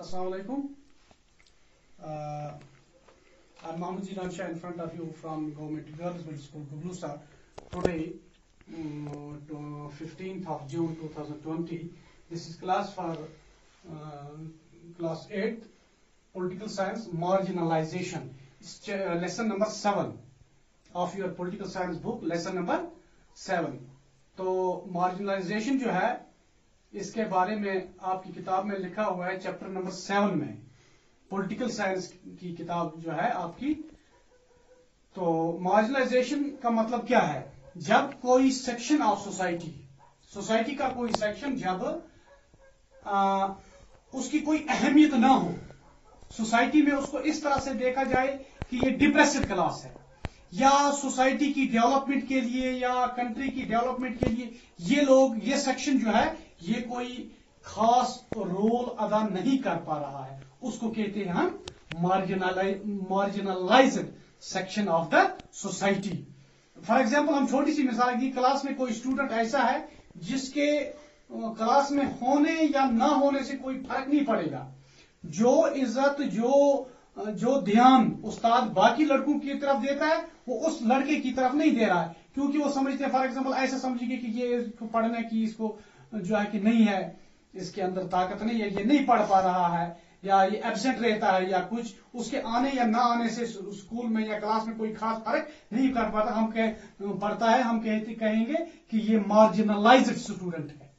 Assalamu alaikum. I'm Mohammed Jinan Shah in front of you from Government Girls Middle School, Guglusa. Today, 15th of June 2020. This is class for class 8, Political Science, Marginalization. It's lesson number 7 of your Political Science book, lesson number 7. तो marginalization जो है इसके बारे में आपकी किताब में लिखा हुआ है चैप्टर नंबर 7 में, पॉलिटिकल साइंस की किताब जो है आपकी। तो मार्जिनलाइजेशन का मतलब क्या है? जब कोई सेक्शन ऑफ सोसाइटी का कोई सेक्शन जब उसकी कोई अहमियत ना हो सोसाइटी में, उसको इस तरह से देखा जाए कि ये डिप्रेस्ड क्लास है, या सोसाइटी की डेवलपमेंट के लिए या कंट्री की डेवलपमेंट के लिए ये लोग, ये सेक्शन जो है ये कोई खास रोल अदा नहीं कर पा रहा है, उसको कहते हैं हम marginalised section of the society. For example हम छोटी सी मिसाल दी, क्लास में कोई स्टूडेंट ऐसा है जिसके क्लास में होने या ना होने से कोई फर्क नहीं पड़ेगा, जो इज्जत जो ध्यान उस्ताद बाकी लड़कों की तरफ देता है वो उस लड़के की तरफ नहीं दे रहा है, क्योंकि वो समझते हैं, फॉर एग्जांपल ऐसा समझिए कि ये इसको पढ़ने की इसको जो है कि नहीं है, इसके अंदर ताकत नहीं है, ये नहीं पढ़ पा रहा है, या ये एब्सेंट रहता है, या कुछ उसके आने या ना आने से स्कूल में या क्लास में कोई खास फर्क नहीं कर पाता, हम पढ़ता है, हम कहेंगे कि ये मार्जिनलाइज्ड स्टूडेंट है।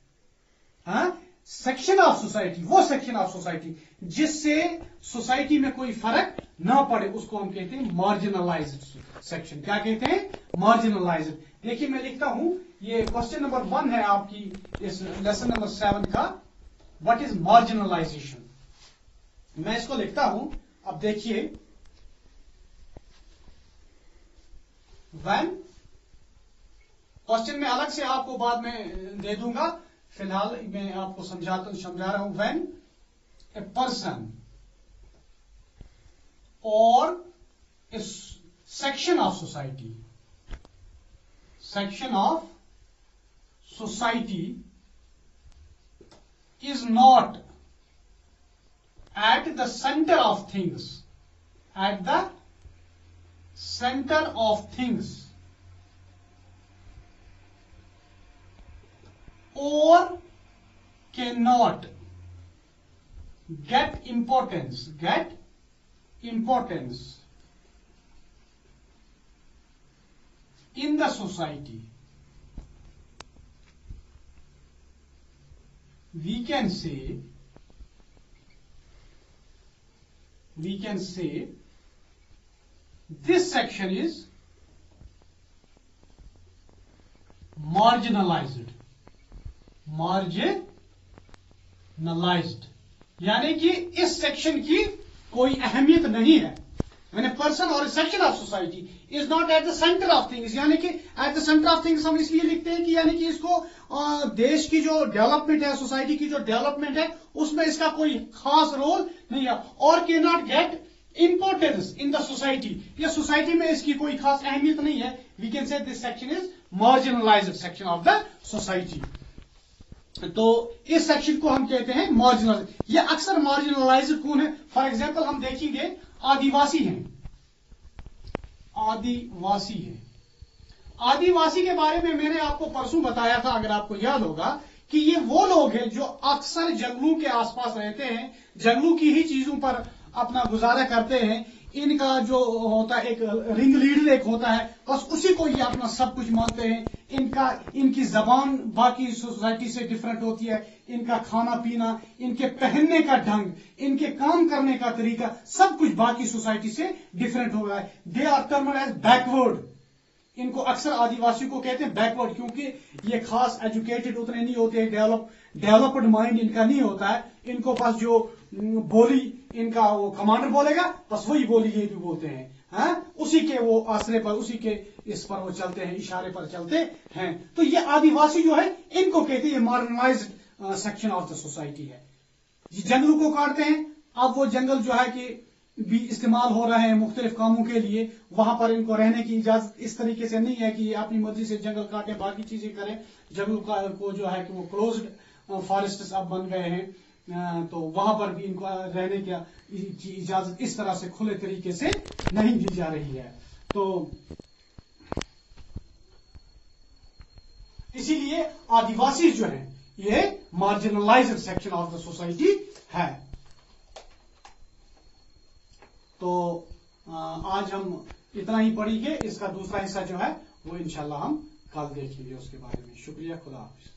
हाँ, सेक्शन ऑफ सोसाइटी, वो सेक्शन ऑफ सोसाइटी जिससे सोसाइटी में कोई फर्क ना पड़े, उसको हम कहते हैं मार्जिनलाइज्ड सेक्शन। क्या कहते हैं? मार्जिनलाइज्ड। देखिए मैं लिखता हूं, ये क्वेश्चन नंबर 1 है आपकी इस लेसन नंबर 7 का, व्हाट इज मार्जिनलाइजेशन। मैं इसको लिखता हूं, अब देखिए, व्हेन, क्वेश्चन में अलग से आपको बाद में दे दूंगा, फिलहाल मैं आपको समझा रहा हूं। व्हेन ए पर्सन और A section of society is not at the center of things, or cannot get importance in the society, we can say this section is marginalized, यानी कि इस सेक्शन की कोई अहमियत नहीं है। मैंने पर्सन और section of society is not at the centre of things, यानी कि at the centre of things हम इसलिए लिखते हैं कि यानी कि इसको देश की जो डेवलपमेंट है, सोसाइटी की जो डेवलपमेंट है, उसमें इसका कोई खास रोल नहीं है। और can not get importance in the society, या सोसाइटी में इसकी कोई खास अहमियत नहीं है। We can say this section is marginalised section of the society. तो इस सेक्शन को हम कहते हैं मार्जिनलाइज्ड। ये अक्सर मार्जिनलाइज्ड कौन है? फॉर एग्जांपल हम देखेंगे आदिवासी के बारे में मैंने आपको परसों बताया था, अगर आपको याद होगा, कि ये वो लोग हैं जो अक्सर जंगलों के आसपास रहते हैं, जंगलों की ही चीजों पर अपना गुजारा करते हैं। इनका जो होता है, एक रिंग लीडर एक होता है, बस उसी को ये अपना सब कुछ मानते हैं। इनकी जबान बाकी सोसाइटी से डिफरेंट होती है, इनका खाना पीना, इनके पहनने का ढंग, इनके काम करने का तरीका, सब कुछ बाकी सोसाइटी से डिफरेंट हो रहा है। They are termed as backward. इनको अक्सर आदिवासी को कहते हैं बैकवर्ड, क्योंकि ये खास एजुकेटेड उतने नहीं होते हैं, डेवलप्ड माइंड इनका नहीं होता है। इनको बस जो बोली इनका वो कमांडर बोलेगा, बस वही बोली ये भी बोलते हैं। हाँ? उसी के वो आसरे पर, उसी के इस पर वो चलते हैं, इशारे पर चलते हैं। तो ये आदिवासी जो है, इनको कहते हैं marginalised section of the society है। ये जंगलों को काटते हैं, अब वो जंगल जो है कि भी इस्तेमाल हो रहे हैं मुख्तलिफ कामों के लिए, वहां पर इनको रहने की इजाजत इस तरीके से नहीं है कि अपनी मर्जी से जंगल काटें, बाकी चीजें करें। जंगल को जो है कि वो क्लोज्ड फॉरेस्ट अब बन गए हैं, तो वहां पर भी इनको रहने की इजाजत इस तरह से खुले तरीके से नहीं दी जा रही है। तो इसीलिए आदिवासी जो हैं ये marginalised section of the society है। तो आज हम इतना ही पढ़ेंगे। इसका दूसरा हिस्सा जो है वो इंशाल्लाह हम कल देखेंगे उसके बारे में। शुक्रिया, खुदा हाफिज।